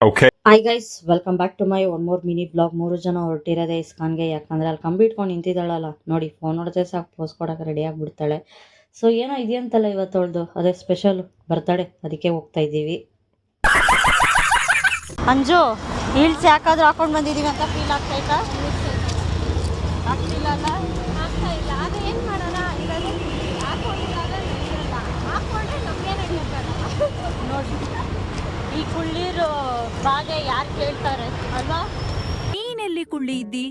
Okay. Hi guys, welcome back to my one more mini blog. 3 ಜನ ಹೊರಟಿರೋದೆ ಇಸ್ಕಾನ್ಗೆ. ಯಾಕಂದ್ರೆ ಅಲ್ಲಿ ಕಂಬಿ ಇಟ್ಕೊಂಡು ನಿಂತಿದ್ದಾಳಲ್ಲ ನೋಡಿ, ಫೋನ್ ನೋಡಿದ್ರೆ ಸಾಕು ಪೋಸ್ ಕೊಡೋಕೆ ರೆಡಿ ಆಗಿಬಿಡ್ತಾಳೆ. ಸೊ ಏನೋ ಇದೆಯಂತಲ್ಲ ಇವತ್ತೊಳ್ದು, ಅದೇ ಸ್ಪೆಷಲ್ ಬರ್ತಡೆ, ಅದಕ್ಕೆ ಹೋಗ್ತಾ ಇದ್ದೀವಿ. ಅಂಜು ಹೀಲ್ಸ್ ಯಾಕಾದ್ರೂ ಹಾಕೊಂಡು ಬಂದಿದ್ದೀವಿ ಅಂತ ಫೀಲ್ ಆಗ್ತೈತಾ? ಆಗ್ತಿಲ್ಲ ಅಲ್ಲ? ಆಗ್ತಾ ಇಲ್ಲ. ಆಗ ಏನು ಮಾಡೋಣ, ಹಾಕೊಂಡ್ರೆ ನಮಗೆ ನೋಡಿ, ಈ ಕುಳ್ಳೀರು ಬಾಗೆ ಯಾರು ಕೇಳ್ತಾರೆ ಅಲ್ವಾ? ನೀನೆಲ್ಲಿ ಕುಳ್ಳಿ ಇದ್ದಿ?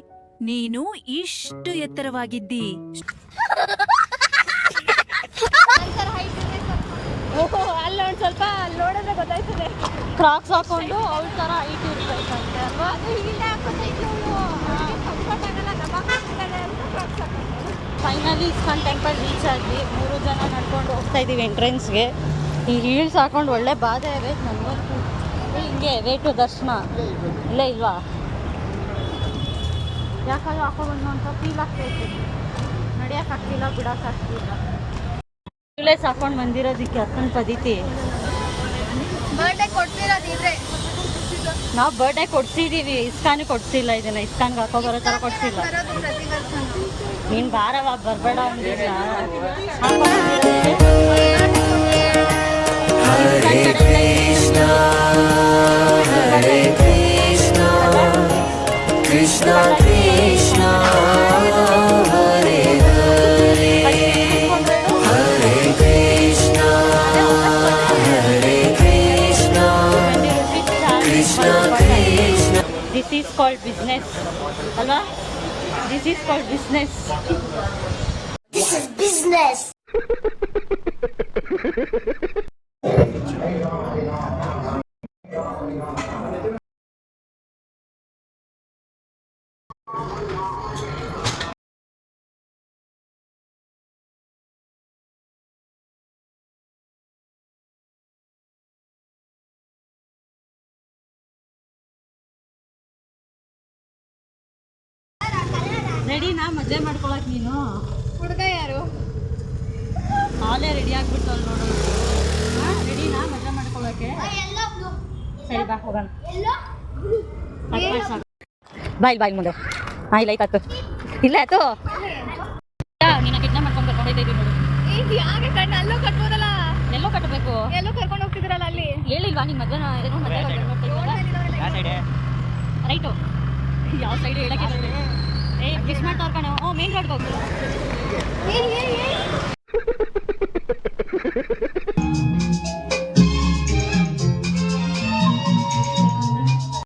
ನೀನು ಇಷ್ಟು ಎತ್ತರವಾಗಿದ್ದಿ. ಓಹೋ, ಅಲ್ಲೊಂದು ಸ್ವಲ್ಪ ನೋಡಿದ್ರೆ ಗೊತ್ತಾಯ್ತದೆ. ಕ್ರಾಕ್ಸ್ ಹಾಕೊಂಡು ಅವಳ ಥರ ಹೈಟ್ ಇರ್ಬೇಕಂತೆ ಅಲ್ವಾ? ಅದು ಇಲ್ಲೇ ಹಾಕೋತೈತಿ ಅವಳು. ಕಂಫರ್ಟ್ ಆಗಲ್ಲ, ನಮ್ಮ ಹಾಕೊಂಡಿದ್ದಾಳೆ ಅಂತ ಕ್ರಾಕ್ಸ್ ಹಾಕೊಂಡು. ಫೈನಲಿ ಇಸ್ಕಾನ್ ಟೆಂಪಲ್ ರೀಚ್ ಆದ್ವಿ. 3 ಜನ ನಡ್ಕೊಂಡು ಹೋಗ್ತಾ ಇದ್ದೀವಿ ಎಂಟ್ರೆನ್ಸ್ಗೆ. ಈ ಹೀಲ್ಸ್ ಹಾಕೊಂಡು ಒಳ್ಳೆ ಬಾಧೆ ಇದೆ ನನಗಂತೂ. ಹಿಂಗೆ ವೇಟು ದರ್ಶನ ಇಲ್ಲೇ ಇಲ್ವಾ? ಯಾಕಾದ್ರೂ ಹಾಕೊಂಡು ಅಂತ ಫೀಲ್ ಆಗ್ತೈತೆ. ನಡೆಯೋಕ್ಕಾಗ್ತಿಲ್ಲ, ಬಿಡೋಕ್ಕಾಗ್ತಿಲ್ಲ. ಹೀಲ್ಸ್ ಹಾಕೊಂಡು ಬಂದಿರೋದಕ್ಕೆ ಅಕ್ಕನ ಪದ್ಧತಿ. ಬರ್ಡೇ ಕೊಡ್ತಿರೋದಿದ್ರೆ ನಾವು ಬರ್ಡೇ ಕೊಡ್ಸಿದ್ದೀವಿ, ಇಸ್ಕಾನಿಗೆ ಕೊಡ್ಸಿಲ್ಲ. ಇದನ್ನ ಇಸ್ಕಾನ್ಗೆ ಹಾಕೋ ಬರೋ ಥರ ಕೊಡ್ಸಿಲ್ಲ. ಬರೋದು ಪ್ರತಿ ವರ್ಷ. ನೀನು ಬಾರವ ಬರಬೇಡ ಅಂದಿಲ್ಲ. Krishna Krishna Hare Hare Hare Krishna Hare Krishna Krishna Krishna. This is called business, alva? This is called business. This is business. ರೆಡಿನಾ ಮದುವೆ ಮಾಡ್ಕೊಳಕ್ ನೀನು? ಹುಡುಗ ಯಾರು? ಹಾಲೇ ರೆಡಿ ಆಗ್ಬಿಟ್ಟು ಅಲ್ಲಿ ನೋಡೋದು. ರೆಡಿನಾ ಮದುವೆ ಮಾಡ್ಕೊಳಕ್ಕೆ? ಸರಿ ಬಾ ಹೋಗೋಣ. ಬಾಯ್ ಮುಂದೆ. ಇಲ್ಲ ಆಯ್ತು, ಇಲ್ಲ ಆಯ್ತು. ನಿನ್ನ ಕಿಡ್ನಾಪ್ ಮಾಡ್ಕೊಂಡು ಕರ್ಕೊಂಡಿದ್ದೀವಿ ನೋಡು. ಯಾಕೆ ಕಣ್ಣು ಅಲ್ಲೂ ಕಟ್ಬೋದಲ್ಲ? ಎಲ್ಲೋ ಕಟ್ಟಬೇಕು. ಎಲ್ಲೋ ಕರ್ಕೊಂಡು ಹೋಗ್ತಿದ್ರಲ್ಲ ಅಲ್ಲಿ. ಹೇಳಿಲ್ವಾ ನಿಮ್ಮ ಮದುವೆ ಏನೋ ಮದುವೆ ರೈಟು? ಯಾವ ಸೈಡ್ ಹೇಳಕ್ಕೆ? ಕಿಸ್ ಮಾಡ್ತಾ ಕಣೆ. ಮೇನ್ ರೋಡ್ಗೆ ಹೋಗ್ತೀವಿ.